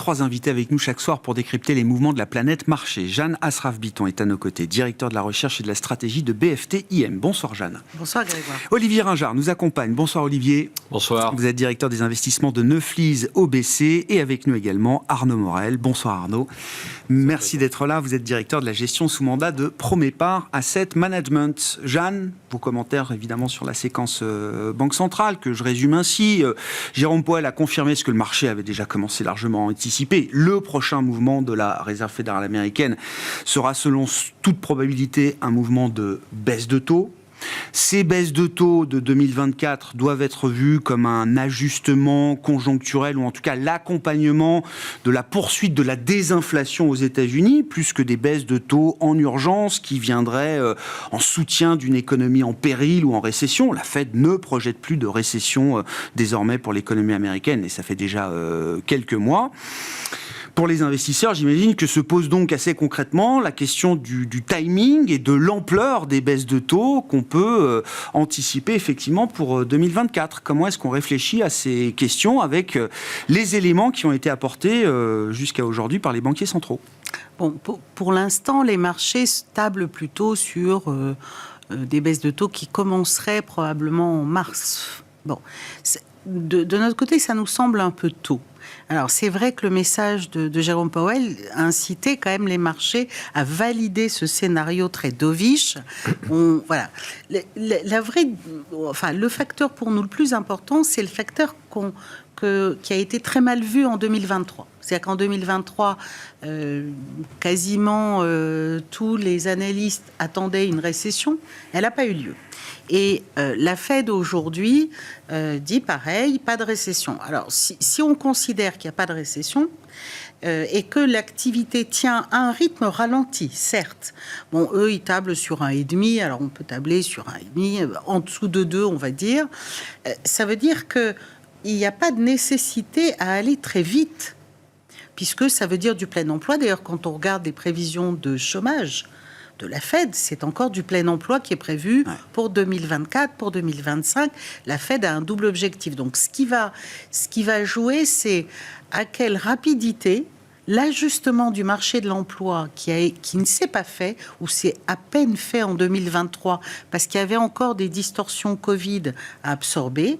3 invités avec nous chaque soir pour décrypter les mouvements de la planète marché. Jeanne Asraf-Biton est à nos côtés, directeur de la recherche et de la stratégie de BFT-IM. Bonsoir Jeanne. Bonsoir Grégoire. Olivier Ringard nous accompagne. Bonsoir Olivier. Bonsoir. Vous êtes directeur des investissements de Neuflize OBC et avec nous également Arnaud Morel. Bonsoir Arnaud. Merci d'être là. Vous êtes directeur de la gestion sous mandat de Promépar Asset Management. Jeanne, vos commentaires évidemment sur la séquence Banque Centrale que je résume ainsi. Jérôme Powell a confirmé ce que le marché avait déjà commencé largement anticipé. Le prochain mouvement de la Réserve fédérale américaine sera selon toute probabilité un mouvement de baisse de taux. Ces baisses de taux de 2024 doivent être vues comme un ajustement conjoncturel ou en tout cas l'accompagnement de la poursuite de la désinflation aux États-Unis, plus que des baisses de taux en urgence qui viendraient en soutien d'une économie en péril ou en récession. La Fed ne projette plus de récession désormais pour l'économie américaine et ça fait déjà quelques mois. Pour les investisseurs, j'imagine que se pose donc assez concrètement la question du timing et de l'ampleur des baisses de taux qu'on peut anticiper effectivement pour 2024. Comment est-ce qu'on réfléchit à ces questions avec les éléments qui ont été apportés jusqu'à aujourd'hui par les banquiers centraux ? Bon, pour l'instant, les marchés tablent plutôt sur des baisses de taux qui commenceraient probablement en mars. Bon, de notre côté, ça nous semble un peu tôt. Alors, c'est vrai que le message de Jérôme Powell a incité quand même les marchés à valider ce scénario très dovish. Voilà. Le facteur pour nous le plus important, c'est le facteur qui a été très mal vu en 2023. C'est-à-dire qu'en 2023, quasiment tous les analystes attendaient une récession. Elle n'a pas eu lieu. Et la Fed aujourd'hui dit pareil, pas de récession. Alors, si on considère qu'il n'y a pas de récession et que l'activité tient à un rythme ralenti, certes. Bon, eux, ils tablent sur 1,5. Alors, on peut tabler sur 1,5, en dessous de 2, on va dire. Ça veut dire qu'il n'y a pas de nécessité à aller très vite, puisque ça veut dire du plein emploi. D'ailleurs, quand on regarde les prévisions de chômage de la Fed, c'est encore du plein emploi qui est prévu pour 2024, pour 2025. La Fed a un double objectif. Donc, ce qui va jouer, c'est à quelle rapidité l'ajustement du marché de l'emploi qui ne s'est pas fait, ou c'est à peine fait en 2023, parce qu'il y avait encore des distorsions Covid à absorber,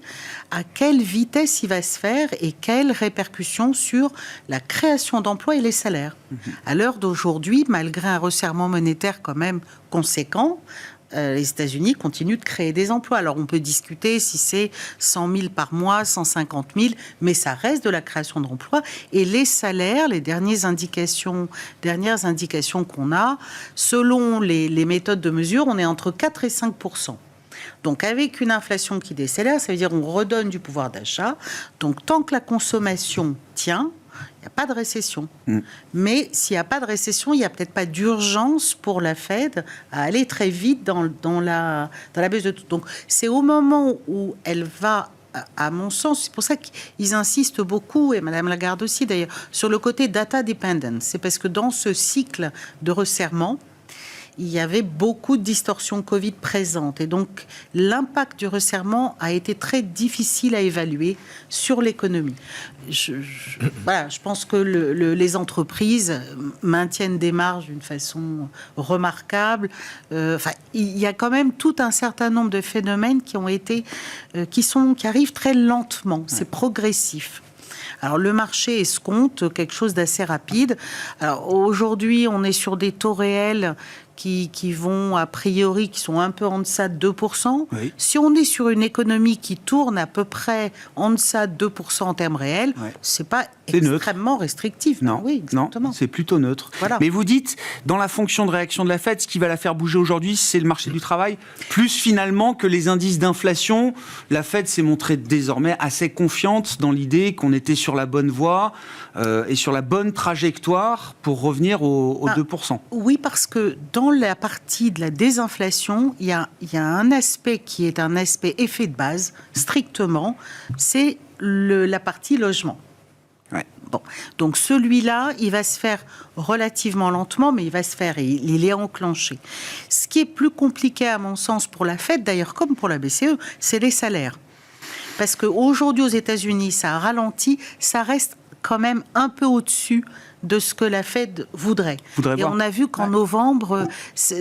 à quelle vitesse il va se faire et quelles répercussions sur la création d'emplois et les salaires. À l'heure d'aujourd'hui, malgré un resserrement monétaire quand même conséquent, les États-Unis continuent de créer des emplois. Alors, on peut discuter si c'est 100 000 par mois, 150 000, mais ça reste de la création d'emplois. Et les salaires, les dernières indications qu'on a, selon les méthodes de mesure, on est entre 4 et 5 %. Donc, avec une inflation qui décélère, ça veut dire qu'on redonne du pouvoir d'achat. Donc, tant que la consommation tient, il n'y a pas de récession. Mais s'il n'y a pas de récession, il n'y a peut-être pas d'urgence pour la Fed à aller très vite dans la baisse de tout. Donc, c'est au moment où elle va, à mon sens, c'est pour ça qu'ils insistent beaucoup, et Mme Lagarde aussi d'ailleurs, sur le côté data dependent. C'est parce que dans ce cycle de resserrement, il y avait beaucoup de distorsions Covid présentes. Et donc, l'impact du resserrement a été très difficile à évaluer sur l'économie. Je pense que les entreprises maintiennent des marges d'une façon remarquable. Il y a quand même tout un certain nombre de phénomènes qui arrivent très lentement. C'est progressif. Alors, le marché escompte quelque chose d'assez rapide. Alors, aujourd'hui, on est sur des taux réels qui vont, a priori, qui sont un peu en deçà de 2%. Oui. Si on est sur une économie qui tourne à peu près en deçà de 2% en termes réels, c'est pas extrêmement restrictif. Non, oui, exactement. Non, c'est plutôt neutre. Voilà. Mais vous dites, dans la fonction de réaction de la Fed, ce qui va la faire bouger aujourd'hui, c'est le marché du travail, plus finalement que les indices d'inflation. La Fed s'est montrée désormais assez confiante dans l'idée qu'on était sur la bonne voie et sur la bonne trajectoire pour revenir aux 2%. Oui, parce que dans la partie de la désinflation, il y a un aspect qui est un aspect effet de base, strictement, c'est la partie logement. Ouais. Bon. Donc celui-là, il va se faire relativement lentement, mais il va se faire et il est enclenché. Ce qui est plus compliqué à mon sens pour la Fed, d'ailleurs comme pour la BCE, c'est les salaires. Parce qu'aujourd'hui aux États-Unis, ça a ralenti, ça reste quand même un peu au-dessus de ce que la Fed voudrait. Et voir. On a vu qu'en novembre, ça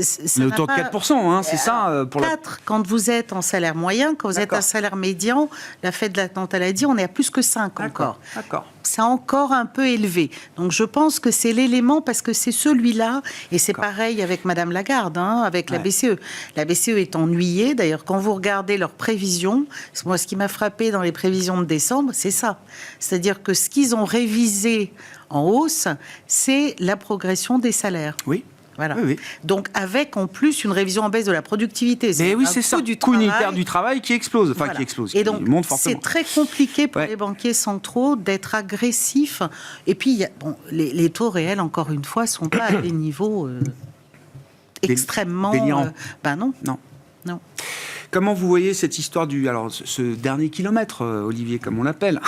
autour de 4%, hein, c'est ça pour 4, quand vous êtes en salaire moyen, quand vous êtes en salaire médian, la Fed, quand elle a dit, on est à plus que 5 encore. D'accord. C'est encore un peu élevé. Donc je pense que c'est l'élément, parce que c'est celui-là, et c'est pareil avec Madame Lagarde, avec la BCE. La BCE est ennuyée. D'ailleurs, quand vous regardez leurs prévisions, moi, ce qui m'a frappé dans les prévisions de décembre, c'est ça. C'est-à-dire que ce qu'ils ont révisé en hausse, c'est la progression des salaires. Oui. Voilà. Oui. Donc, avec en plus une révision en baisse de la productivité. Mais oui, c'est ça. Coût unitaire du travail qui explose. Enfin, qui explose. Et donc, qui monte fortement. C'est très compliqué pour les banquiers centraux d'être agressifs. Et puis, les taux réels, encore une fois, ne sont pas à des niveaux extrêmement. Délirants. Non. Comment vous voyez cette histoire ce dernier kilomètre, Olivier, comme on l'appelle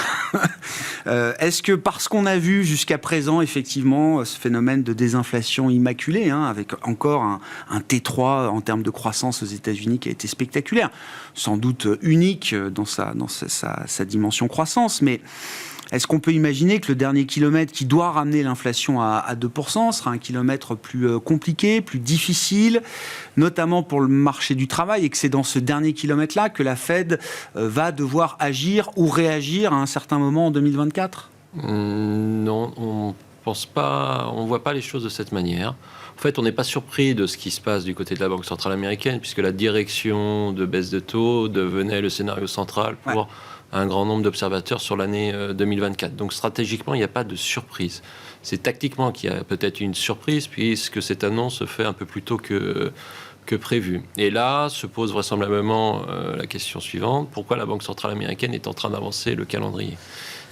est-ce que parce qu'on a vu jusqu'à présent, effectivement, ce phénomène de désinflation immaculée, avec encore un T3 en termes de croissance aux États-Unis qui a été spectaculaire, sans doute unique dans sa dimension croissance, mais est-ce qu'on peut imaginer que le dernier kilomètre qui doit ramener l'inflation à 2% sera un kilomètre plus compliqué, plus difficile, notamment pour le marché du travail, et que c'est dans ce dernier kilomètre-là que la Fed va devoir agir ou réagir à un certain moment en 2024 ? Non, on pense pas, on voit pas les choses de cette manière. En fait, on n'est pas surpris de ce qui se passe du côté de la Banque centrale américaine, puisque la direction de baisse de taux devenait le scénario central pour un grand nombre d'observateurs sur l'année 2024. Donc stratégiquement, il n'y a pas de surprise. C'est tactiquement qu'il y a peut-être une surprise, puisque cette annonce se fait un peu plus tôt que prévu. Et là, se pose vraisemblablement la question suivante. Pourquoi la Banque centrale américaine est en train d'avancer le calendrier ?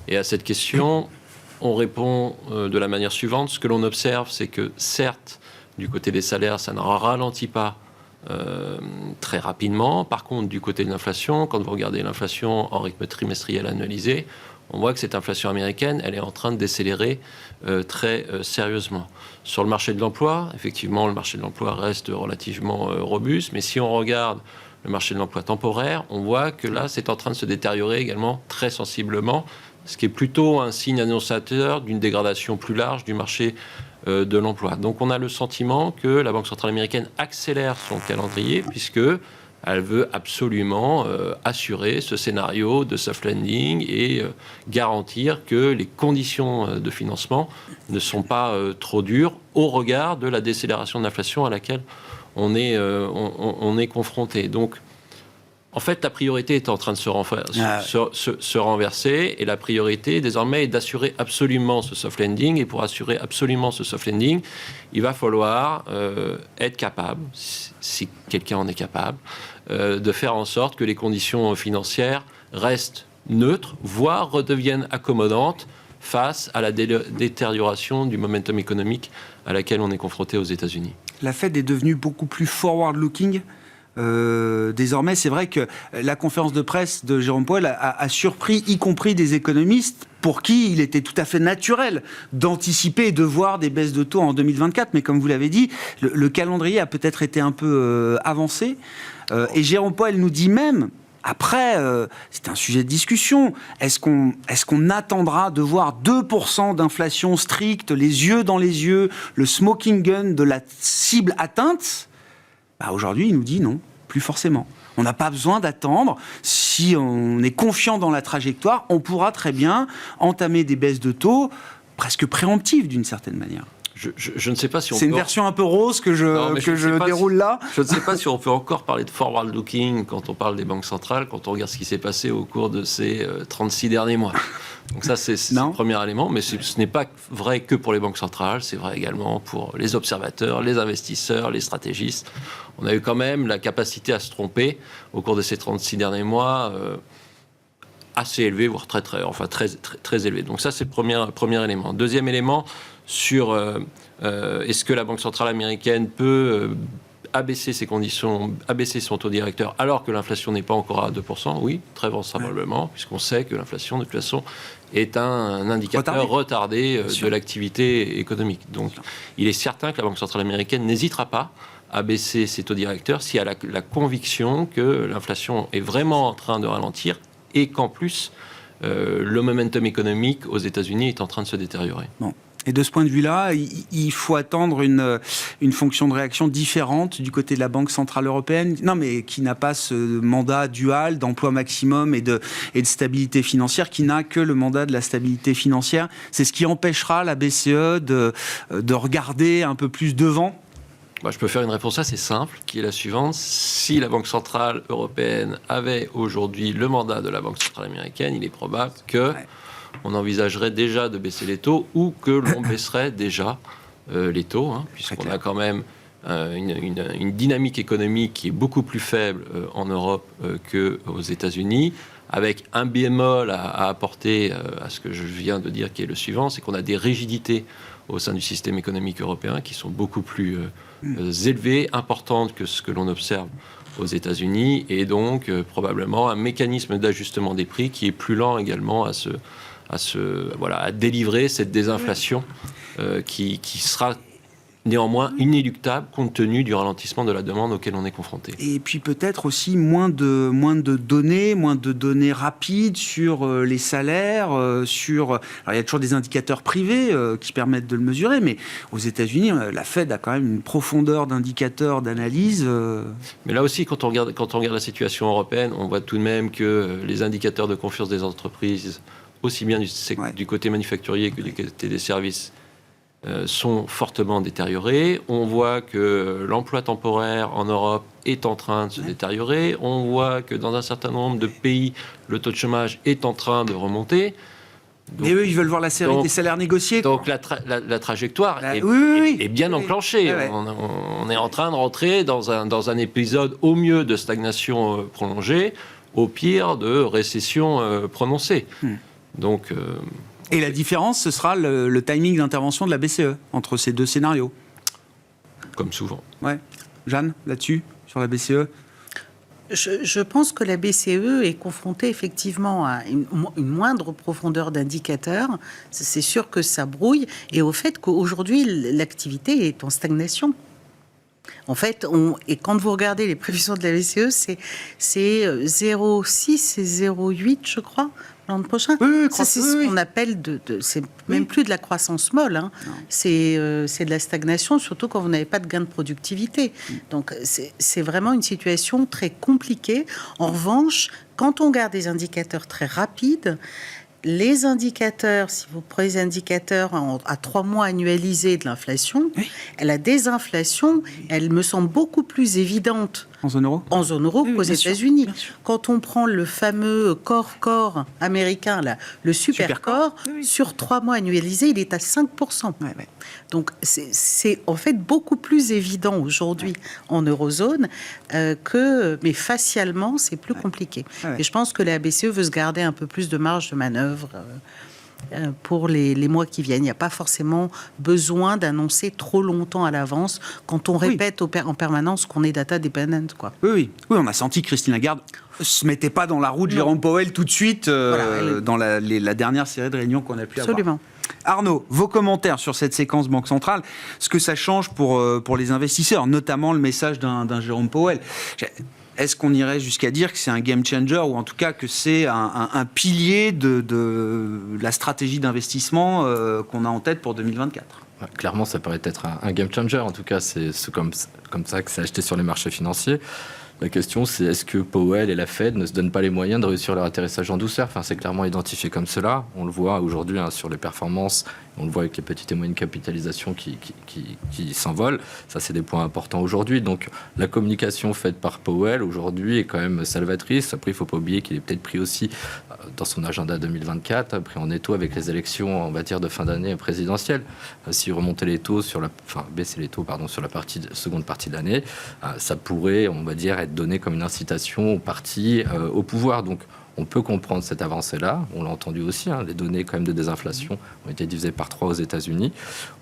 Et à cette question, on répond de la manière suivante. Ce que l'on observe, c'est que certes, du côté des salaires, ça ne ralentit pas très rapidement. Par contre, du côté de l'inflation, quand vous regardez l'inflation en rythme trimestriel annualisé, on voit que cette inflation américaine, elle est en train de décélérer très sérieusement. Sur le marché de l'emploi, effectivement, le marché de l'emploi reste relativement robuste, mais si on regarde le marché de l'emploi temporaire, on voit que là, c'est en train de se détériorer également très sensiblement, ce qui est plutôt un signe annonciateur d'une dégradation plus large du marché de l'emploi. Donc on a le sentiment que la Banque centrale américaine accélère son calendrier puisque elle veut absolument assurer ce scénario de soft landing et garantir que les conditions de financement ne sont pas trop dures au regard de la décélération de l'inflation à laquelle on est confronté. Donc en fait, la priorité est en train de se renverser et la priorité, désormais, est d'assurer absolument ce soft landing. Et pour assurer absolument ce soft landing, il va falloir être capable, si quelqu'un en est capable, de faire en sorte que les conditions financières restent neutres, voire redeviennent accommodantes face à la détérioration du momentum économique à laquelle on est confronté aux États-Unis. La Fed est devenue beaucoup plus forward-looking. Désormais, c'est vrai que la conférence de presse de Jérôme Powell a surpris, y compris des économistes, pour qui il était tout à fait naturel d'anticiper et de voir des baisses de taux en 2024. Mais comme vous l'avez dit, le calendrier a peut-être été un peu avancé. Et Jérôme Powell nous dit même, après, c'est un sujet de discussion, est-ce qu'on attendra de voir 2% d'inflation stricte, les yeux dans les yeux, le smoking gun de la cible atteinte ? Aujourd'hui, il nous dit non, plus forcément. On n'a pas besoin d'attendre. Si on est confiant dans la trajectoire, on pourra très bien entamer des baisses de taux presque préemptives d'une certaine manière. Je ne sais pas si on C'est une version un peu rose que je déroule là. Je ne sais pas si on peut encore parler de forward looking quand on parle des banques centrales, quand on regarde ce qui s'est passé au cours de ces 36 derniers mois. Donc ça, c'est le premier élément, mais ce n'est pas vrai que pour les banques centrales, c'est vrai également pour les observateurs, les investisseurs, les stratégistes. On a eu quand même la capacité à se tromper au cours de ces 36 derniers mois, assez élevé, voire très élevé. Donc ça, c'est le premier élément. Deuxième élément, sur est-ce que la Banque centrale américaine peut abaisser ses conditions, abaisser son taux directeur alors que l'inflation n'est pas encore à 2%? Oui, très vraisemblablement, puisqu'on sait que l'inflation, de toute façon, est un indicateur retardé de l'activité économique. Donc, il est certain que la Banque centrale américaine n'hésitera pas à baisser ses taux directeurs si elle a la conviction que l'inflation est vraiment en train de ralentir et qu'en plus, le momentum économique aux États-Unis est en train de se détériorer. Bon. Et de ce point de vue-là, il faut attendre une fonction de réaction différente du côté de la Banque Centrale Européenne, non, mais qui n'a pas ce mandat dual d'emploi maximum et de stabilité financière, qui n'a que le mandat de la stabilité financière. C'est ce qui empêchera la BCE de regarder un peu plus devant. Je peux faire une réponse assez simple, qui est la suivante. Si la Banque Centrale Européenne avait aujourd'hui le mandat de la Banque Centrale Américaine, il est probable que... Ouais. On envisagerait déjà de baisser les taux ou que l'on baisserait déjà les taux, puisqu'on a quand même une dynamique économique qui est beaucoup plus faible en Europe qu'aux États-Unis, avec un bémol à apporter à ce que je viens de dire, qui est le suivant, c'est qu'on a des rigidités au sein du système économique européen qui sont beaucoup plus élevées, importantes que ce que l'on observe aux États-Unis, et donc probablement un mécanisme d'ajustement des prix qui est plus lent également à délivrer cette désinflation qui sera néanmoins inéluctable compte tenu du ralentissement de la demande auquel on est confronté. Et puis peut-être aussi moins de données rapides sur les salaires, alors il y a toujours des indicateurs privés qui permettent de le mesurer, mais aux États-Unis, la Fed a quand même une profondeur d'indicateurs, d'analyse. Mais là aussi, quand on regarde la situation européenne, on voit tout de même que les indicateurs de confiance des entreprises, aussi bien du côté manufacturier que du côté des services, sont fortement détériorés. On voit que l'emploi temporaire en Europe est en train de se détériorer. On voit que dans un certain nombre de pays, le taux de chômage est en train de remonter. Et eux, ils veulent voir la série des salaires négociés. Donc la trajectoire est bien enclenchée. Ouais. On est en train de rentrer dans un épisode au mieux de stagnation prolongée, au pire de récession prononcée. Donc... Et la différence, ce sera le timing d'intervention de la BCE entre ces deux scénarios. Comme souvent. Ouais. Jeanne, là-dessus, sur la BCE ? Je pense que la BCE est confrontée effectivement à une moindre profondeur d'indicateurs. C'est sûr que ça brouille. Et au fait qu'aujourd'hui, l'activité est en stagnation. En fait, et quand vous regardez les prévisions de la BCE, c'est 0,6 et 0,8, je crois, l'an prochain. Oui, ça, c'est ce qu'on appelle c'est même plus de la croissance molle. C'est de la stagnation, surtout quand vous n'avez pas de gain de productivité. Donc, c'est vraiment une situation très compliquée. En revanche, quand on regarde des indicateurs très rapides, les indicateurs, si vous prenez les indicateurs à 3 mois annualisés de l'inflation, la désinflation, elle me semble beaucoup plus évidente en zone euro qu'aux États-Unis. Quand on prend le fameux core américain, là, le super-core, sur 3 mois annualisés, il est à 5%. Donc, c'est en fait beaucoup plus évident aujourd'hui en eurozone mais facialement, c'est plus compliqué. Et je pense que la BCE veut se garder un peu plus de marge de manœuvre pour les mois qui viennent. Il n'y a pas forcément besoin d'annoncer trop longtemps à l'avance quand on répète en permanence qu'on est data dependent. Oui, on a senti que Christine Lagarde ne se mettait pas dans la roue de Jérôme Powell tout de suite dans la dernière série de réunions qu'on a pu avoir. Absolument. Arnaud, vos commentaires sur cette séquence Banque Centrale, ce que ça change pour les investisseurs, notamment le message d'un Jérôme Powell. Est-ce qu'on irait jusqu'à dire que c'est un game changer ou en tout cas que c'est un pilier de la stratégie d'investissement qu'on a en tête pour 2024 ? Clairement, ça paraît être un game changer. En tout cas, c'est comme ça que c'est acheté sur les marchés financiers. La question, c'est est-ce que Powell et la Fed ne se donnent pas les moyens de réussir leur atterrissage en douceur ? C'est clairement identifié comme cela. On le voit aujourd'hui sur les performances. On le voit avec les petites et moyennes capitalisations qui s'envolent. Ça, c'est des points importants aujourd'hui. Donc, la communication faite par Powell aujourd'hui est quand même salvatrice. Après, il ne faut pas oublier qu'il est peut-être pris aussi dans son agenda 2024, pris en étau avec les élections, on va dire, de fin d'année présidentielle. S'il remontait les taux baisser les taux, sur la seconde partie de l'année, ça pourrait, on va dire, être donné comme une incitation au parti au pouvoir. Donc, on peut comprendre cette avancée-là. On l'a entendu aussi, les données quand même de désinflation ont été divisées par 3 aux États-Unis.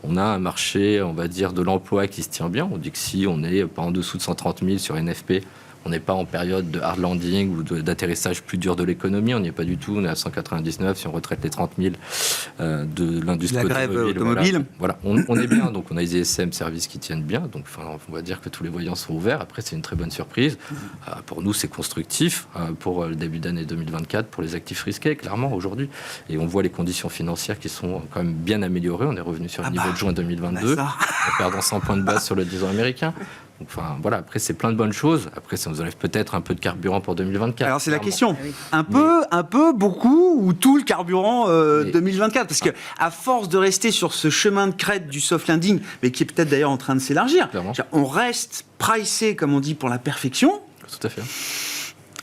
On a un marché, on va dire, de l'emploi qui se tient bien. On dit que si on n'est pas en dessous de 130 000 sur NFP, On n'est pas en période de hard landing ou d'atterrissage plus dur de l'économie. On n'y est pas du tout. On est à 199 si on retraite les 30 000 de l'industrie automobile. Voilà. On est bien. Donc on a les ISM services qui tiennent bien. Donc on va dire que tous les voyants sont ouverts. Après, c'est une très bonne surprise. Pour nous, c'est constructif pour le début d'année 2024 pour les actifs risqués, clairement, aujourd'hui. Et on voit les conditions financières qui sont quand même bien améliorées. On est revenu sur le niveau de juin 2022, en perdant 100 points de base sur le 10 ans américain. Donc, voilà, après, c'est plein de bonnes choses. Après, ça nous enlève peut-être un peu de carburant pour 2024. Alors, c'est la question. Un peu, beaucoup, ou tout le carburant 2024 Parce qu'à force de rester sur ce chemin de crête du soft landing, mais qui est peut-être d'ailleurs en train de s'élargir, on reste pricé, comme on dit, pour la perfection. Tout à fait.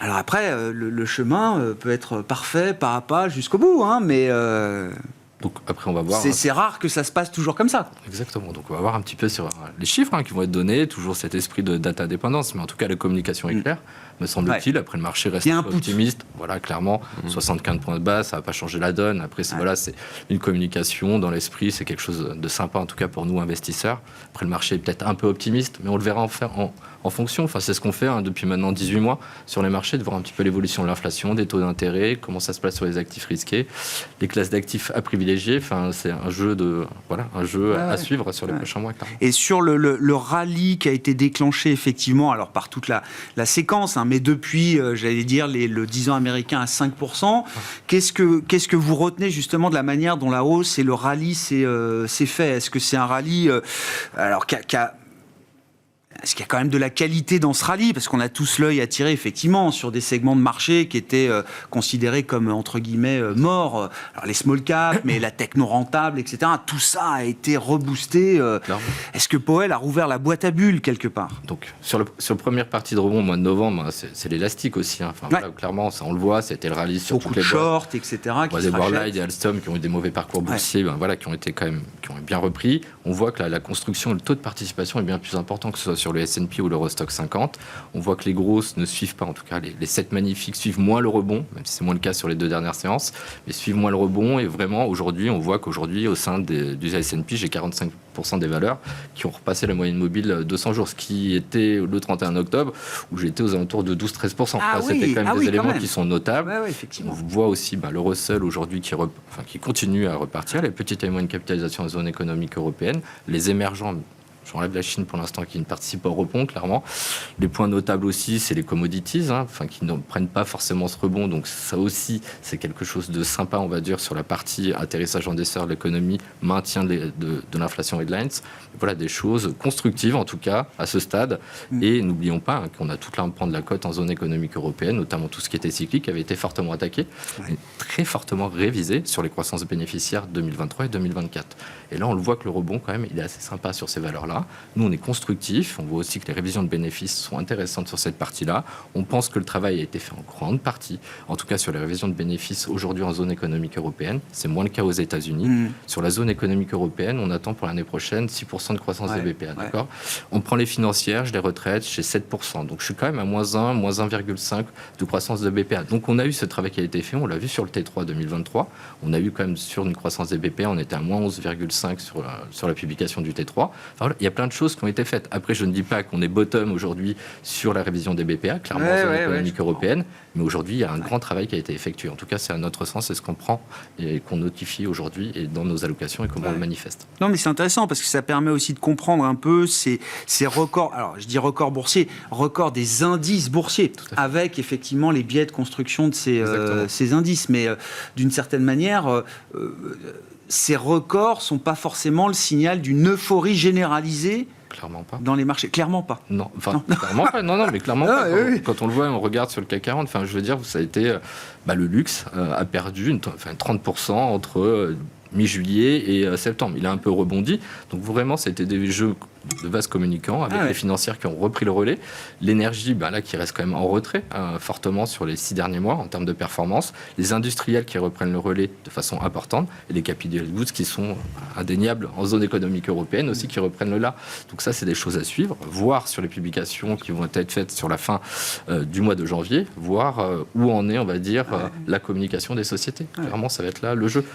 Alors après, le chemin peut être parfait, pas à pas, jusqu'au bout, mais... Donc après, on va voir. C'est rare que ça se passe toujours comme ça. Exactement. Donc on va voir un petit peu sur les chiffres qui vont être donnés, toujours cet esprit de data dépendance, mais en tout cas la communication est claire, me semble-t-il. Après le marché reste optimiste. Voilà, clairement, 75 points de base, ça va pas changer la donne. Après, c'est une communication dans l'esprit, c'est quelque chose de sympa en tout cas pour nous investisseurs. Après le marché est peut-être un peu optimiste, mais on le verra en fonction. Enfin, c'est ce qu'on fait depuis maintenant 18 mois sur les marchés, de voir un petit peu l'évolution de l'inflation, des taux d'intérêt, comment ça se passe sur les actifs risqués, les classes d'actifs à privilégier. Enfin, c'est un jeu à suivre sur les prochains mois. Clairement. Et sur le rallye qui a été déclenché effectivement, alors par toute la séquence, mais depuis, j'allais dire, le 10 ans américain à 5%, qu'est-ce que vous retenez justement de la manière dont la hausse et le rallye s'est fait? Est-ce que c'est un rallye est-ce qu'il y a quand même de la qualité dans ce rallye? Parce qu'on a tous l'œil attiré, effectivement, sur des segments de marché qui étaient considérés comme, entre guillemets, morts. Alors, les small caps, mais la techno rentable, etc. Tout ça a été reboosté. Est-ce que Powell a rouvert la boîte à bulles, quelque part? Donc, sur la première partie de rebond, au mois de novembre, c'est l'élastique aussi. Voilà, clairement, ça, on le voit, c'était le rallye sur toutes les boîtes. Short, etc. Des Worldline et Alstom qui ont eu des mauvais parcours boursiers, qui ont été qui ont bien repris. On voit que la construction, le taux de participation est bien plus important que ce soit sur le S&P ou l'Eurostock 50. On voit que les grosses ne suivent pas, en tout cas les 7 magnifiques suivent moins le rebond, même si c'est moins le cas sur les 2 dernières séances, mais suivent moins le rebond. Et vraiment, aujourd'hui, on voit qu'aujourd'hui, au sein du S&P, j'ai 45% des valeurs qui ont repassé la moyenne mobile 200 jours, ce qui était le 31 octobre, où j'étais aux alentours de 12-13%. C'était quand même des éléments qui sont notables. On voit aussi le Russell aujourd'hui qui continue à repartir, les petites et moyennes capitalisations en zone économique européenne, les émergents. J'enlève la Chine pour l'instant qui ne participe pas au rebond, clairement. Les points notables aussi, c'est les commodities, qui ne prennent pas forcément ce rebond. Donc ça aussi, c'est quelque chose de sympa, on va dire, sur la partie atterrissage en dessert de l'économie, maintien de l'inflation headlines. Voilà, des choses constructives, en tout cas, à ce stade. Et n'oublions pas qu'on a toute l'arme de la cote en zone économique européenne, notamment tout ce qui était cyclique, avait été fortement attaqué, et très fortement révisé sur les croissances bénéficiaires 2023 et 2024. Et là, on le voit que le rebond, quand même, il est assez sympa sur ces valeurs-là. Nous, on est constructif. On voit aussi que les révisions de bénéfices sont intéressantes sur cette partie-là. On pense que le travail a été fait en grande partie, en tout cas sur les révisions de bénéfices aujourd'hui en zone économique européenne. C'est moins le cas aux États-Unis. Sur la zone économique européenne, on attend pour l'année prochaine 6% de croissance des BPA. D'accord. On prend les financières, je les retraite, j'ai 7%. Donc, je suis quand même à moins 1, moins 1,5 de croissance de BPA. Donc, on a eu ce travail qui a été fait. On l'a vu sur le T3 2023. On a eu quand même sur une croissance des BPA, on était à moins 11,5 sur la publication du T3. Enfin, voilà, il y a plein de choses qui ont été faites. Après, je ne dis pas qu'on est bottom aujourd'hui sur la révision des BPA, clairement en zone économique européenne, mais aujourd'hui, il y a un grand travail qui a été effectué. En tout cas, c'est à notre sens, c'est ce qu'on prend et qu'on notifie aujourd'hui et dans nos allocations et comment on le manifeste. Non, mais c'est intéressant parce que ça permet aussi de comprendre un peu ces records, alors je dis records boursiers, records des indices boursiers, avec effectivement les biais de construction de ces indices. Mais d'une certaine manière, ces records ne sont pas forcément le signal d'une euphorie généralisée. Clairement pas. Dans les marchés, clairement pas. Non, clairement pas. Non, mais clairement pas. Quand on le voit, on regarde sur le CAC 40. Enfin, je veux dire, ça a été le luxe a perdu 30% entre mi-juillet et septembre. Il a un peu rebondi. Donc vraiment, ça a été des jeux de vases communicants avec les financières qui ont repris le relais. L'énergie, là, qui reste quand même en retrait fortement sur les 6 derniers mois en termes de performance. Les industriels qui reprennent le relais de façon importante et les capital goods qui sont indéniables en zone économique européenne aussi qui reprennent le là. Donc ça, c'est des choses à suivre. Voir sur les publications qui vont être faites sur la fin du mois de janvier, voir où en est, on va dire, la communication des sociétés. Vraiment, ça va être là le jeu.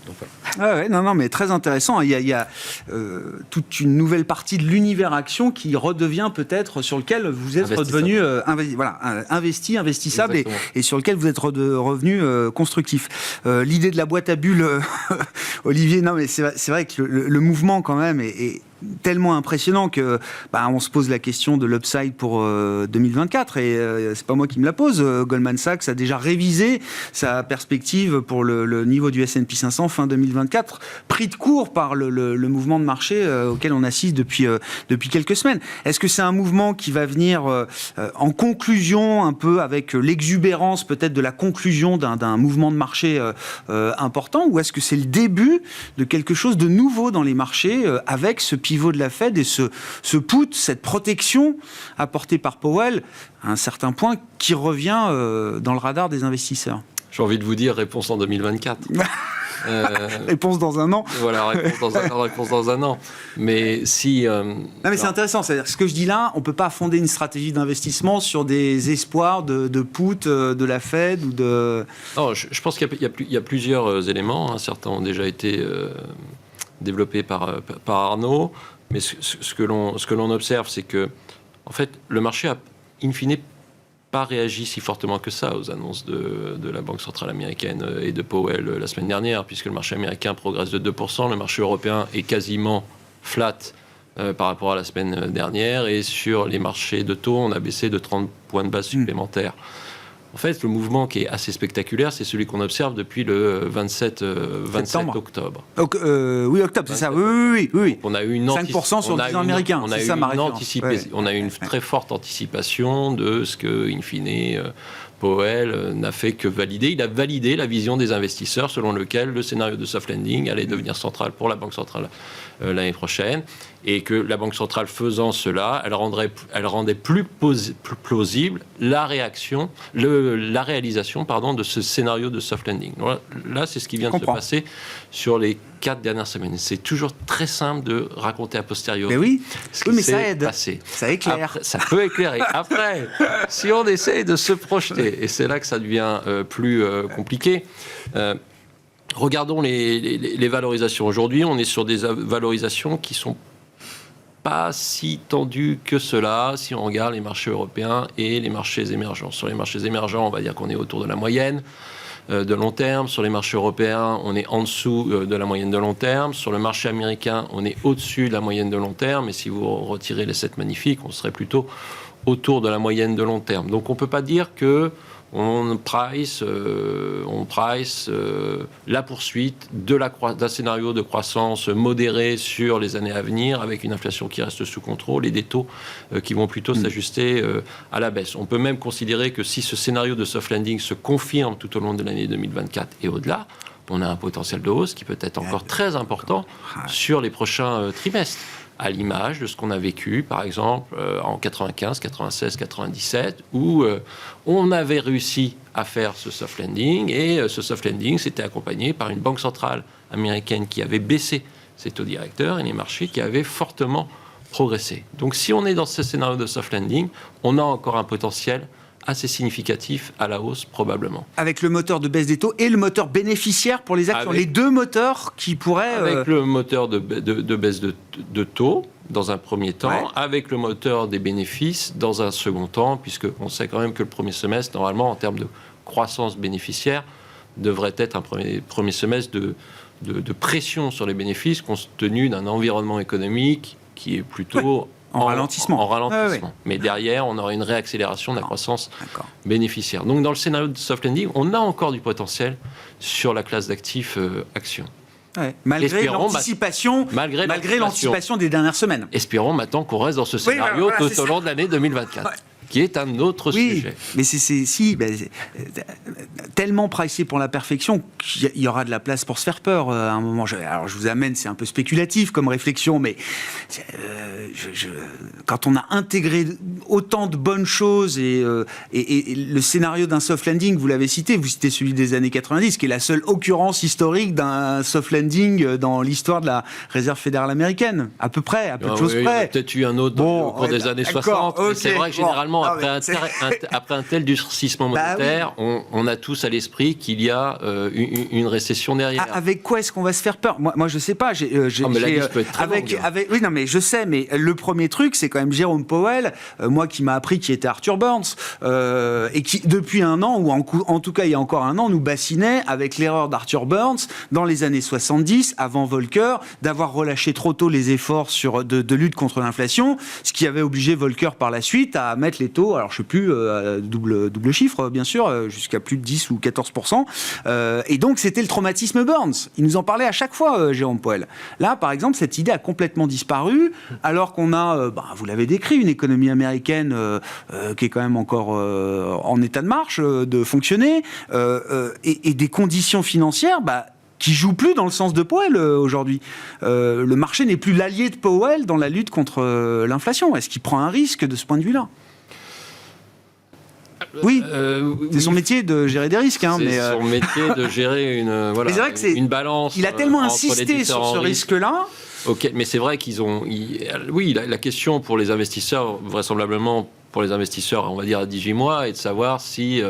Donc voilà. Non, mais très intéressant. Il y a toute une nouvelle partie de l'univers action qui redevient peut-être sur lequel vous êtes redevenu investissable et sur lequel vous êtes revenu constructif. L'idée de la boîte à bulles, Olivier, non, mais c'est vrai que le mouvement quand même est tellement impressionnant que on se pose la question de l'upside pour 2024 et c'est pas moi qui me la pose. Goldman Sachs a déjà révisé sa perspective pour le niveau du S&P 500 fin 2024, pris de court par le mouvement de marché auquel on assiste depuis quelques semaines. Est-ce que c'est un mouvement qui va venir en conclusion un peu avec l'exubérance peut-être de la conclusion d'un mouvement de marché important, ou est-ce que c'est le début de quelque chose de nouveau dans les marchés avec ce pivot de la Fed et ce put, cette protection apportée par Powell à un certain point qui revient dans le radar des investisseurs? J'ai envie de vous dire réponse en 2024. Réponse dans un an. Voilà, réponse dans un an. Mais si... Non, mais c'est intéressant. C'est-à-dire que ce que je dis là, on ne peut pas fonder une stratégie d'investissement sur des espoirs de put de la Fed ou de... Non, je pense qu'il y a plusieurs éléments. Certains ont déjà été développé par Arnaud, mais ce que l'on observe, c'est que en fait, le marché a in fine pas réagi si fortement que ça aux annonces de la Banque centrale américaine et de Powell la semaine dernière, puisque le marché américain progresse de 2%, le marché européen est quasiment flat par rapport à la semaine dernière, et sur les marchés de taux, on a baissé de 30 points de base supplémentaires. En fait, le mouvement qui est assez spectaculaire, c'est celui qu'on observe depuis le 27 octobre. Oui, octobre, c'est ça. Oui. On a eu une 5% sur le 10 ans américain. On a eu une très forte anticipation de ce que, in fine, Powell n'a fait que valider. Il a validé la vision des investisseurs selon lequel le scénario de soft landing allait devenir central pour la Banque centrale l'année prochaine, et que la Banque centrale faisant cela, elle rendait plus plausible la réalisation de ce scénario de soft landing. Donc là, c'est ce qui vient de se passer sur les 4 dernières semaines. C'est toujours très simple de raconter a posteriori. Mais oui, mais ça aide. Passé. Ça éclaire. Après, ça peut éclairer. Après, si on essaye de se projeter, et c'est là que ça devient plus compliqué. Regardons les valorisations. Aujourd'hui, on est sur des valorisations qui sont pas si tendues que cela si on regarde les marchés européens et les marchés émergents. Sur les marchés émergents, on va dire qu'on est autour de la moyenne de long terme. Sur les marchés européens, on est en dessous de la moyenne de long terme. Sur le marché américain, on est au-dessus de la moyenne de long terme. Et si vous retirez les 7 magnifiques, on serait plutôt autour de la moyenne de long terme. Donc on ne peut pas dire que on price la poursuite d'un scénario de croissance modérée sur les années à venir, avec une inflation qui reste sous contrôle et des taux qui vont plutôt s'ajuster à la baisse. On peut même considérer que si ce scénario de soft landing se confirme tout au long de l'année 2024 et au-delà, on a un potentiel de hausse qui peut être encore très important sur les prochains trimestres, à l'image de ce qu'on a vécu, par exemple, en 95, 96, 97, où on avait réussi à faire ce soft landing, et ce soft landing s'était accompagné par une banque centrale américaine qui avait baissé ses taux directeurs et les marchés qui avaient fortement progressé. Donc si on est dans ce scénario de soft landing, on a encore un potentiel assez significatif à la hausse, probablement. Avec le moteur de baisse des taux et le moteur bénéficiaire pour les actions, les deux moteurs qui pourraient... Avec le moteur de baisse de taux, dans un premier temps, avec le moteur des bénéfices, dans un second temps, puisqu'on sait quand même que le premier semestre, normalement, en termes de croissance bénéficiaire, devrait être un premier semestre de pression sur les bénéfices, compte tenu d'un environnement économique qui est plutôt... En ralentissement. Mais derrière, on aura une réaccélération de la croissance bénéficiaire. Donc, dans le scénario de soft landing, on a encore du potentiel sur la classe d'actifs actions. Malgré l'anticipation des dernières semaines. Espérons maintenant qu'on reste dans ce scénario tout au long de l'année 2024. Qui est un autre sujet. Mais c'est tellement pricé pour la perfection qu'il y aura de la place pour se faire peur à un moment. Alors je vous amène, c'est un peu spéculatif comme réflexion, mais quand on a intégré autant de bonnes choses et le scénario d'un soft landing, vous l'avez cité, vous citez celui des années 90, qui est la seule occurrence historique d'un soft landing dans l'histre de la Réserve fédérale américaine, à peu près, à peu de choses près. Il y a peut-être eu un autre au cours des années 60, mais c'est vrai que généralement, après un tel durcissement monétaire, on a tous à l'esprit qu'il y a une récession derrière. Avec quoi est-ce qu'on va se faire peur ? Moi, je sais pas. Mais la liste peut être très longue. Oui, non, mais je sais. Mais le premier truc, c'est quand même Jérôme Powell, moi qui m'a appris qui était Arthur Burns, et qui depuis un an, ou en tout cas il y a encore un an, nous bassinait avec l'erreur d'Arthur Burns dans les années 70, avant Volcker, d'avoir relâché trop tôt les efforts de lutte contre l'inflation, ce qui avait obligé Volcker par la suite à mettre les taux, alors je sais plus, double chiffre bien sûr, jusqu'à plus de 10 ou 14%. Et donc c'était le traumatisme Burns. Il nous en parlait à chaque fois, Jérôme Powell. Là, par exemple, cette idée a complètement disparu, alors qu'on a, vous l'avez décrit, une économie américaine qui est quand même encore en état de marche, de fonctionner, et des conditions financières, qui joue plus dans le sens de Powell aujourd'hui. Le marché n'est plus l'allié de Powell dans la lutte contre l'inflation. Est-ce qu'il prend un risque de ce point de vue-là ? Oui, c'est son métier de gérer des risques. C'est son métier de gérer une balance. Il a tellement insisté sur ce risque-là. Ok, mais c'est vrai qu'ils ont... Oui, la question pour les investisseurs, vraisemblablement pour les investisseurs, on va dire à 18 mois, est de savoir si...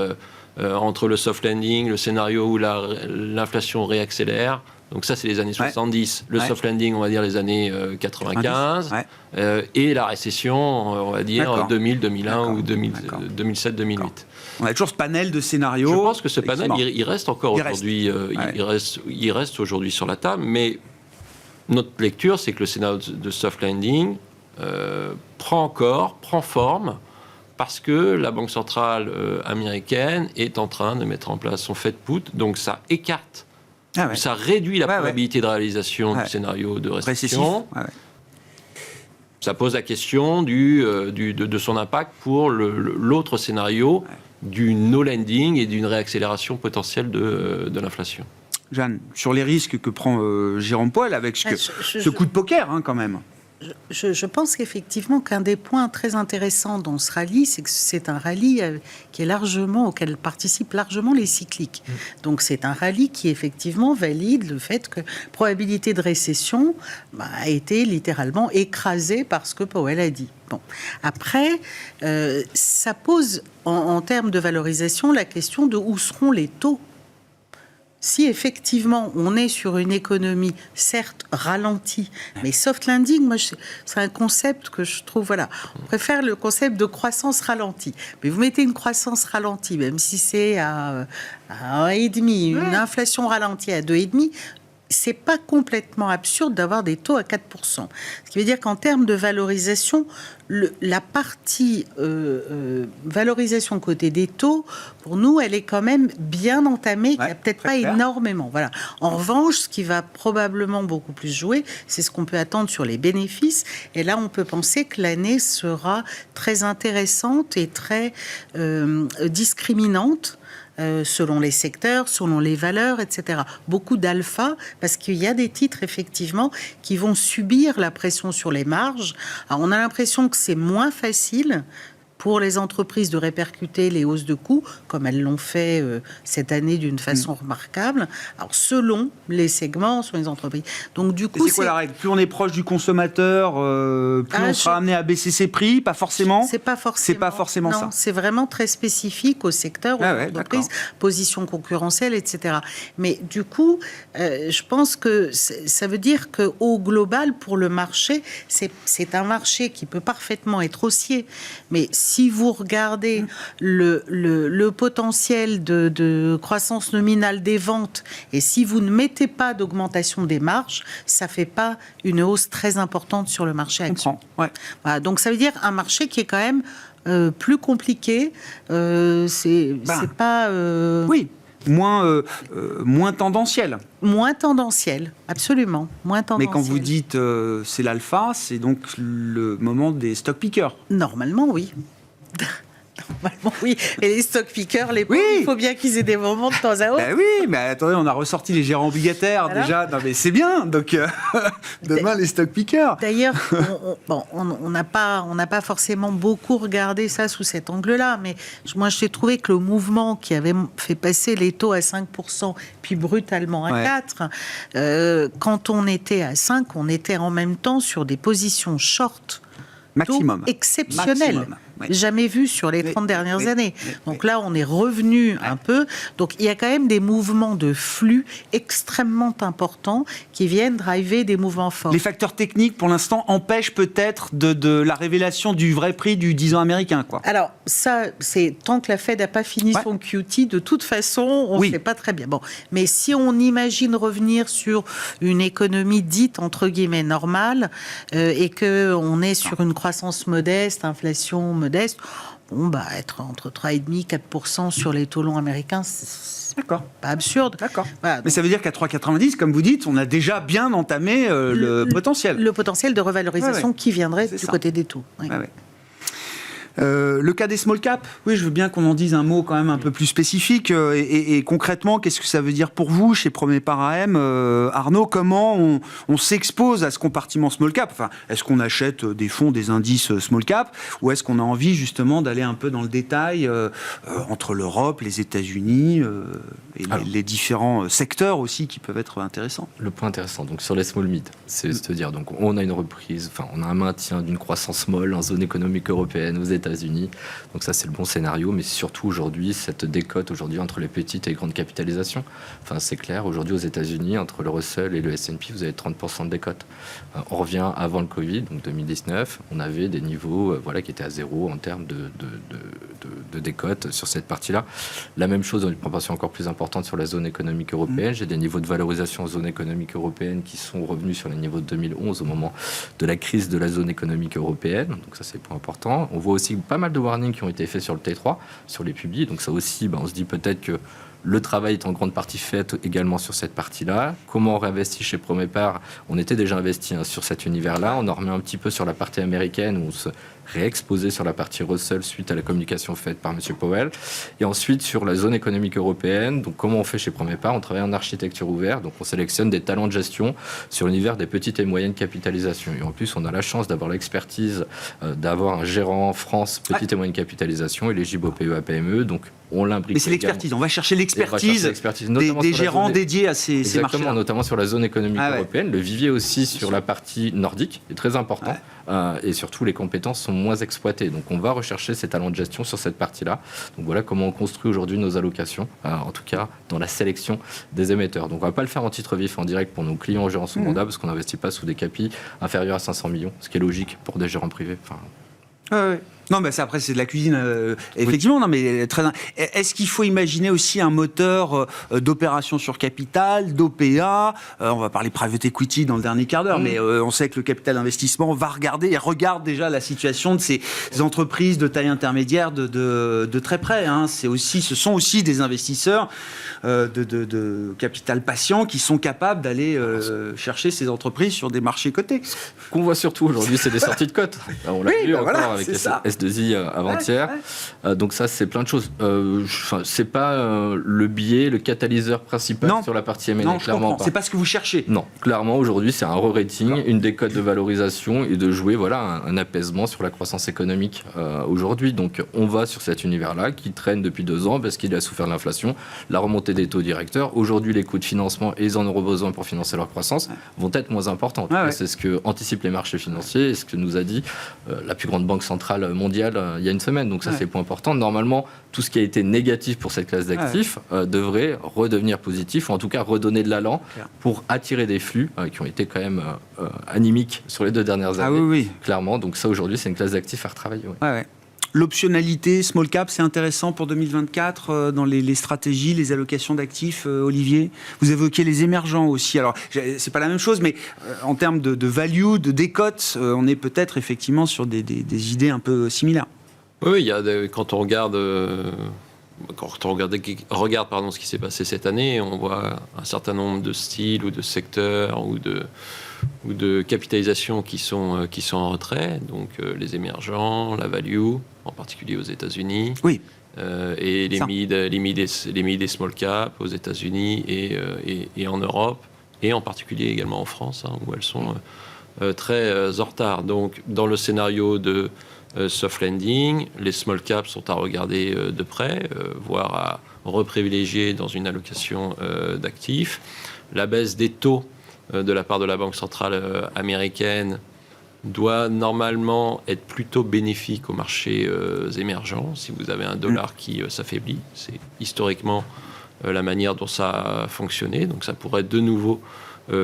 entre le soft landing, le scénario où l'inflation réaccélère, donc ça c'est les années 70, le soft landing on va dire les années 95, et la récession on va dire 2000, 2001 ou 2007, 2008. On a toujours ce panel de scénarios. Je pense que ce panel il reste encore aujourd'hui, il reste aujourd'hui sur la table, mais notre lecture c'est que le scénario de soft landing prend forme, parce que la Banque centrale américaine est en train de mettre en place son Fed Put, donc ça écarte, ça réduit la probabilité de réalisation du scénario de récession. Ça pose la question de son impact pour l'autre scénario du no landing et d'une réaccélération potentielle de l'inflation. Jeanne, sur les risques que prend Jérôme Powell avec ce coup de poker quand même. Je pense qu'effectivement qu'un des points très intéressants dans ce rallye, c'est que c'est un rallye auquel participent largement les cycliques. Donc c'est un rallye qui effectivement valide le fait que la probabilité de récession a été littéralement écrasée par ce que Powell a dit. Bon. Après, ça pose en termes de valorisation la question de où seront les taux. Si effectivement on est sur une économie certes ralentie, mais soft landing, moi c'est un concept que je trouve, on préfère le concept de croissance ralentie. Mais vous mettez une croissance ralentie, même si c'est à 1,5, une inflation ralentie à 2,5, c'est pas complètement absurde d'avoir des taux à 4%. Ce qui veut dire qu'en termes de valorisation, la partie valorisation côté des taux, pour nous, elle est quand même bien entamée, qu'il n'y a peut-être pas énormément. Voilà. En revanche, ce qui va probablement beaucoup plus jouer, c'est ce qu'on peut attendre sur les bénéfices. Et là, on peut penser que l'année sera très intéressante et très discriminante. Selon les secteurs, selon les valeurs, etc. Beaucoup d'alpha, parce qu'il y a des titres, effectivement, qui vont subir la pression sur les marges. Alors, on a l'impression que c'est moins facile pour les entreprises de répercuter les hausses de coûts, comme elles l'ont fait cette année d'une façon remarquable. Alors, selon les segments, selon les entreprises. Donc, du coup, c'est quoi la règle ? Plus on est proche du consommateur, plus on sera amené à baisser ses prix, pas forcément. C'est pas forcément ça. C'est vraiment très spécifique au secteur, aux entreprises, position concurrentielle, etc. Mais du coup, je pense que ça veut dire qu'au global, pour le marché, c'est un marché qui peut parfaitement être haussier, mais si vous regardez le potentiel de croissance nominale des ventes, et si vous ne mettez pas d'augmentation des marges, ça ne fait pas une hausse très importante sur le marché action. Voilà, donc ça veut dire un marché qui est quand même plus compliqué. C'est pas... Oui. Moins tendanciel. Moins tendanciel, absolument. Moins tendanciel. Mais quand vous dites c'est l'alpha, c'est donc le moment des stock pickers. Normalement, oui. Normalement, oui. Et les stock pickers, les pauvres, Oui. il faut bien qu'ils aient des moments de temps à autre. Ben oui, mais attendez, on a ressorti les gérants obligataires Voilà. déjà. Non, mais c'est bien. Donc, demain, les stock pickers. D'ailleurs, on n'a pas forcément beaucoup regardé ça sous cet angle-là, mais moi, j'ai trouvé que le mouvement qui avait fait passer les taux à 5%, puis brutalement à Ouais. 4%, quand on était à 5, on était en même temps sur des positions short Maximum. exceptionnelles. Maximum, oui. Jamais vu sur les Oui, 30 dernières oui, années. oui, Donc oui. là, on est revenu un peu. Donc il y a quand même des mouvements de flux extrêmement importants qui viennent driver des mouvements forts. Les facteurs techniques, pour l'instant, empêchent peut-être de la révélation du vrai prix du 10 ans américain, quoi. Alors, ça, c'est tant que la Fed n'a pas fini Ouais. son QT, de toute façon, on ne Oui. sait pas très bien. Bon, mais si on imagine revenir sur une économie dite, entre guillemets, normale, et qu'on est sur une croissance modeste, inflation modeste, bon, bah, être entre 3,5% et 4% sur les taux longs américains, c'est D'accord. pas absurde. D'accord. Voilà, Mais ça veut dire qu'à 3,90, comme vous dites, on a déjà bien entamé le potentiel. le potentiel de revalorisation Ouais, ouais. qui viendrait C'est du ça. côté des taux. Oui. Ouais, ouais. Le cas des small caps, oui, je veux bien qu'on en dise un mot quand même un peu plus spécifique. Et concrètement, qu'est-ce que ça veut dire pour vous chez Premier Par AM, Arnaud, comment on s'expose à ce compartiment small cap? Enfin, est-ce qu'on achète des fonds, des indices small cap, ou est-ce qu'on a envie justement d'aller un peu dans le détail entre l'Europe, les États-Unis et les différents secteurs aussi qui peuvent être intéressants? Le point intéressant, donc sur les small mid, c'est de dire, donc on a une reprise, enfin on a un maintien d'une croissance molle en zone économique européenne, aux États-Unis, donc ça c'est le bon scénario, mais surtout aujourd'hui cette décote aujourd'hui entre les petites et les grandes capitalisations. Enfin c'est clair, aujourd'hui aux États-Unis entre le Russell et le S&P vous avez 30% de décote. On revient avant le Covid, donc 2019, on avait des niveaux voilà qui étaient à zéro en termes de décote sur cette partie-là. La même chose dans une proportion encore plus importante sur la zone économique européenne. J'ai des niveaux de valorisation en zone économique européenne qui sont revenus sur les niveaux de 2011 au moment de la crise de la zone économique européenne. Donc ça, c'est le point important. On voit aussi pas mal de warnings qui ont été faits sur le T3, sur les publics. Donc ça aussi, on se dit peut-être que le travail est en grande partie fait également sur cette partie-là. Comment on réinvestit chez Promépar? On était déjà investi sur cet univers-là. On en remet un petit peu sur la partie américaine où on se réexposait sur la partie Russell suite à la communication faite par M. Powell. Et ensuite, sur la zone économique européenne, donc comment on fait chez Promépar? On travaille en architecture ouverte, donc on sélectionne des talents de gestion sur l'univers des petites et moyennes capitalisations. Et en plus, on a la chance d'avoir l'expertise d'avoir un gérant France petite et moyenne capitalisation, éligible au PEA-PME. Donc on l'imbrique. Mais c'est l'expertise, on va chercher l'expertise notamment des sur la gérants zone dédiés à ces Exactement, marchés. notamment sur la zone économique Ah ouais. européenne. Le vivier aussi sur la partie nordique est très important. Et surtout, les compétences sont moins exploitées. Donc, on va rechercher ces talents de gestion sur cette partie-là. Donc, voilà comment on construit aujourd'hui nos allocations, en tout cas dans la sélection des émetteurs. Donc, on ne va pas le faire en titre vif, en direct pour nos clients en gérant sous mandat, parce qu'on n'investit pas sous des capis inférieurs à 500 millions, ce qui est logique pour des gérants privés. Enfin, Ouais. Non, mais ça, après, c'est de la cuisine. Effectivement, non, mais très. Est-ce qu'il faut imaginer aussi un moteur d'opération sur capital, d'OPA? On va parler private equity dans le dernier quart d'heure, mais on sait que le capital d'investissement va regarder et regarde déjà la situation de ces entreprises de taille intermédiaire de très près. Hein. Ce sont aussi des investisseurs de capital patient qui sont capables d'aller chercher ces entreprises sur des marchés cotés. Ce qu'on voit surtout aujourd'hui, c'est des sorties de cotes. On l'a vu encore voilà, avec c'est ça. S2I avant-hier. Donc ça, c'est plein de choses. C'est pas le biais, le catalyseur principal sur la partie M&A, Non, je clairement comprends. pas. C'est pas ce que vous cherchez. Non, clairement, aujourd'hui, c'est un re-rating, une décote de valorisation et de jouer un apaisement sur la croissance économique aujourd'hui. Donc, on va sur cet univers-là qui traîne depuis 2 ans parce qu'il a souffert de l'inflation, la remontée des taux directeurs. Aujourd'hui, les coûts de financement, et ils en auront besoin pour financer leur croissance, vont être moins importants. C'est ce que anticipent les marchés financiers et ce que nous a dit la plus grande banque centrale mondiale il y a une semaine. Donc, ça, c'est le point important. Normalement, tout ce qui a été négatif pour cette classe d'actifs devrait redevenir positif, ou en tout cas redonner de l'allant pour attirer des flux qui ont été quand même anémiques sur les 2 dernières années. Oui. Clairement, donc ça aujourd'hui c'est une classe d'actifs à retravailler. Ouais. L'optionnalité small cap, c'est intéressant pour 2024 dans les stratégies, les allocations d'actifs, Olivier. Vous évoquez les émergents aussi. Alors, c'est pas la même chose, mais en termes de value, de décote, on est peut-être effectivement sur des idées un peu similaires. Oui, il y a quand on regarde ce qui s'est passé cette année, on voit un certain nombre de styles ou de secteurs ou de capitalisations qui sont en retrait. Donc les émergents, la value, en particulier aux États-Unis. Oui. Et les mid et small cap aux États-Unis et en Europe, et en particulier également en France, où elles sont très en retard. Donc, dans le scénario de soft landing, les small caps sont à regarder de près, voire à reprivilégier dans une allocation d'actifs. La baisse des taux de la part de la Banque centrale américaine doit normalement être plutôt bénéfique aux marchés émergents. Si vous avez un dollar qui s'affaiblit, c'est historiquement la manière dont ça a fonctionné. Donc ça pourrait de nouveau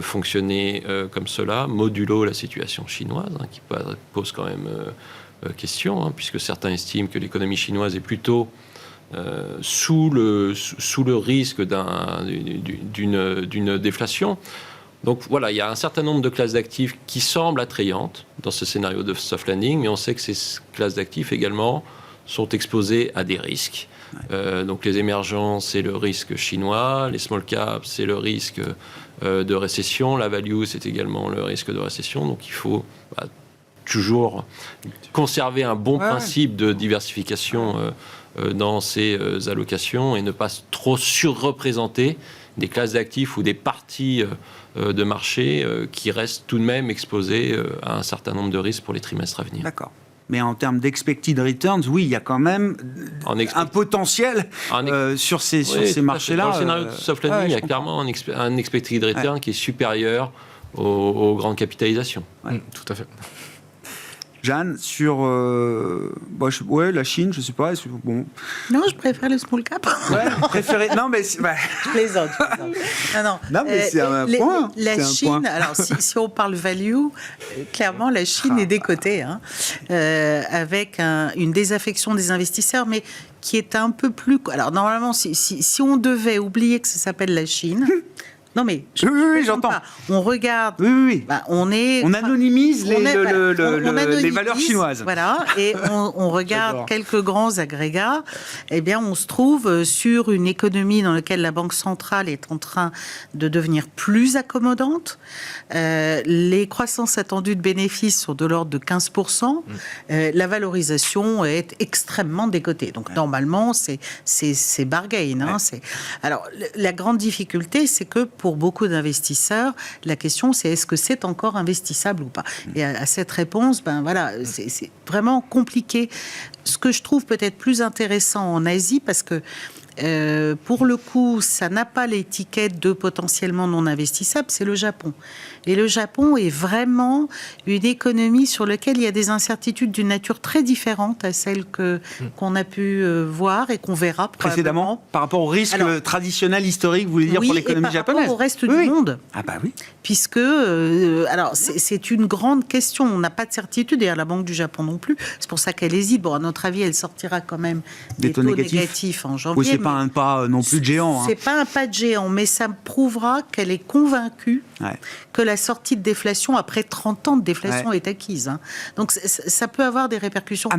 fonctionner comme cela, modulo la situation chinoise, qui pose quand même question, puisque certains estiment que l'économie chinoise est plutôt sous le risque d'une déflation. Donc voilà, il y a un certain nombre de classes d'actifs qui semblent attrayantes dans ce scénario de soft landing, mais on sait que ces classes d'actifs également sont exposées à des risques. Donc les émergents, c'est le risque chinois, les small caps, c'est le risque de récession, la value, c'est également le risque de récession. Donc il faut toujours conserver un bon principe de diversification dans ces allocations et ne pas trop surreprésenter des classes d'actifs ou des parties de marché qui restent tout de même exposées à un certain nombre de risques pour les trimestres à venir. D'accord. Mais en termes d'expected returns, oui, il y a quand même un potentiel sur ces marchés-là. Dans le scénario de soft landing, il y a clairement un expected return qui est supérieur aux grandes capitalisations. Tout à fait. Jeanne, sur la Chine, je ne sais pas. Bon. Non, je préfère les small cap. Préféré. Non, mais je plaisante. Non, mais c'est un point. La Chine, alors si on parle value, clairement, la Chine est décotée, avec une désaffection des investisseurs, mais qui est un peu plus. Alors normalement, si on devait oublier que ça s'appelle la Chine. Non mais oui, j'entends. Pas. On regarde. Oui. On anonymise les valeurs chinoises. Voilà, et on regarde quelques grands agrégats. Eh bien, on se trouve sur une économie dans laquelle la Banque centrale est en train de devenir plus accommodante. Les croissances attendues de bénéfices sont de l'ordre de 15%. La valorisation est extrêmement décotée. Donc normalement, c'est bargain. Alors la grande difficulté, c'est que pour beaucoup d'investisseurs, la question c'est est-ce que c'est encore investissable ou pas ? Et à cette réponse, c'est vraiment compliqué. Ce que je trouve peut-être plus intéressant en Asie, parce que pour le coup, ça n'a pas l'étiquette de potentiellement non investissable, c'est le Japon. Et le Japon est vraiment une économie sur laquelle il y a des incertitudes d'une nature très différente à celles qu'on a pu voir et qu'on verra précédemment, par rapport au risque traditionnel, historique, vous voulez dire, pour l'économie japonaise. Par rapport au reste du monde. Ah bah oui. Puisque, c'est une grande question. On n'a pas de certitude, et à la Banque du Japon non plus. C'est pour ça qu'elle hésite. Bon, à notre avis, elle sortira quand même des taux négatifs en janvier. Oui, c'est pas un pas non plus de géant. C'est pas un pas de géant, mais ça prouvera qu'elle est convaincue que la sortie de déflation, après 30 ans de déflation, est acquise. Donc, ça peut avoir des répercussions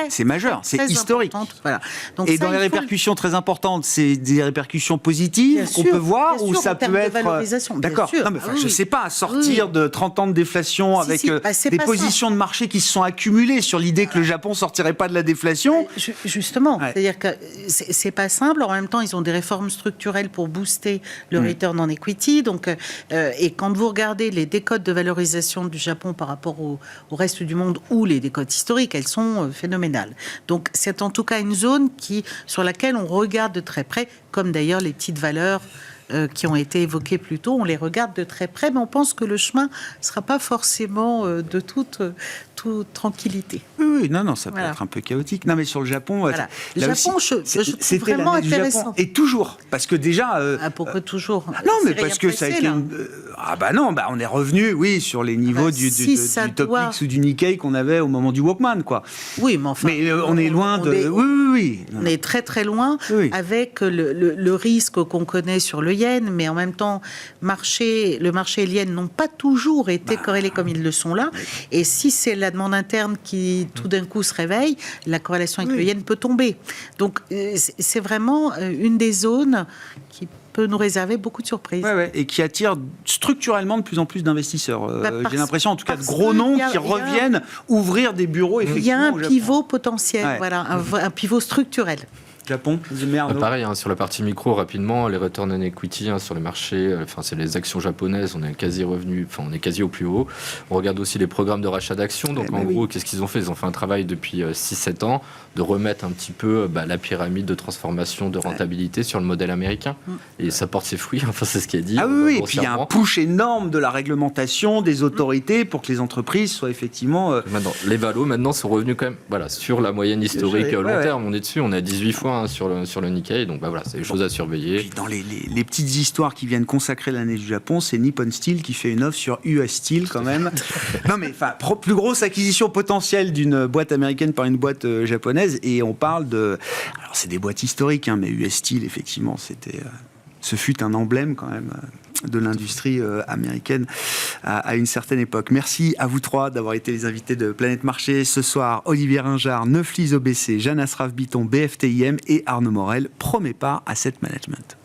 c'est majeur, c'est historique. Voilà. Donc, et dans les répercussions très importantes, c'est des répercussions positives qu'on peut voir, ou ça peut être... D'accord. Non, mais je ne sais pas, sortir de 30 ans de déflation avec des positions de marché qui se sont accumulées sur l'idée que le Japon ne sortirait pas de la déflation. Justement, c'est-à-dire que c'est pas simple. En même temps, ils ont des réformes structurelles pour booster le return on equity. Donc, et quand vous regardez les décotes de valorisation du Japon par rapport au reste du monde ou les décotes historiques, elles sont phénoménales. Donc, c'est en tout cas une zone sur laquelle on regarde de très près, comme d'ailleurs les petites valeurs qui ont été évoquées plus tôt, on les regarde de très près, mais on pense que le chemin ne sera pas forcément de toute tranquillité. Oui, non, ça peut être un peu chaotique. Non, mais sur le Japon... Le Japon, je trouve vraiment intéressant. Et toujours, parce que déjà... pourquoi toujours ? Non, mais parce que ça a été... on est revenu, sur les niveaux du Top X ou du Nikkei qu'on avait au moment du Walkman, quoi. Oui, mais enfin... Mais on est loin de... Oui. On est très, très loin, avec le risque qu'on connaît sur le yen, mais en même temps, le marché et le yen n'ont pas toujours été corrélés comme ils le sont là. Et si c'est la demande interne qui, tout d'un coup, se réveille, la corrélation avec le yen peut tomber. Donc, c'est vraiment une des zones qui peut nous réserver beaucoup de surprises. Ouais, et qui attire structurellement de plus en plus d'investisseurs. J'ai l'impression, en tout cas, de gros parce noms qu'il y a- qui reviennent ouvrir des bureaux, Il y a effectivement, un au Japon. pivot potentiel, Ouais. voilà, un pivot structurel. Japon, mais Arnaud. Pareil, sur la partie micro, rapidement, les return on equity sur les marchés, c'est les actions japonaises, on est quasi revenu, on est quasi au plus haut. On regarde aussi les programmes de rachat d'actions. Donc en gros, qu'est-ce qu'ils ont fait? Ils ont fait un travail depuis 6-7 ans de remettre un petit peu la pyramide de transformation de rentabilité sur le modèle américain. Et ça porte ses fruits, c'est ce qui est dit. Ah oui, et puis il y a un push énorme de la réglementation, des autorités pour que les entreprises soient effectivement... Maintenant, les valos maintenant sont revenus quand même sur la moyenne historique long terme. On est dessus, on est à 18 fois sur le Nikkei, donc c'est des choses à surveiller. Puis dans les petites histoires qui viennent consacrer l'année du Japon, c'est Nippon Steel qui fait une offre sur US Steel quand même. Non mais plus grosse acquisition potentielle d'une boîte américaine par une boîte japonaise, et on parle de... Alors c'est des boîtes historiques, mais US Steel effectivement ce fut un emblème quand même de l'industrie américaine à une certaine époque. Merci à vous trois d'avoir été les invités de Planète Marché ce soir. Olivier Ringard, Neuflize OBC, Jeanne Asraf-Biton, BFTIM et Arnaud Morel, Promépar Asset Management.